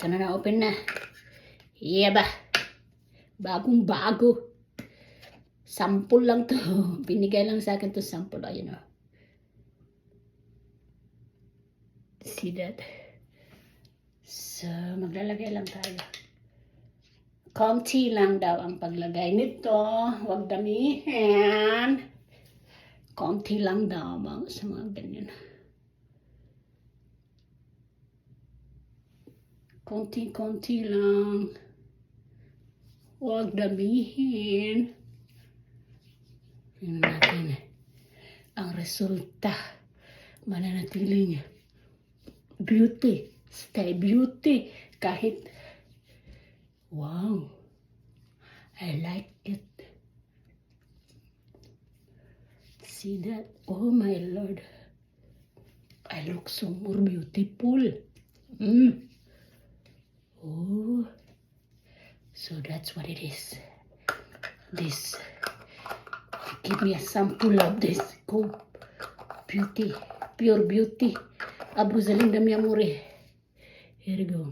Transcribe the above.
Ito na na-open na. Yeah ba? Bagong bago. Sample lang to. Binigay lang sa akin to sample. Ayun o. See that? So, maglalagay lang tayo. Konti lang daw ang paglagay nito. Huwag damihan. Konti lang daw sa mga ganyan. Konti-konti lang. Huwag damihin. Tingnan natin ang resulta. Mananatili niya. Beauty. Stay beauty. Kahit, wow. I like it. See that? Oh my Lord. I look so more beautiful. Oh. So that's what it is. This. Give me a sample of this. Go. Beauty. Pure beauty. Abu Zalim Dami Amore. Here we go.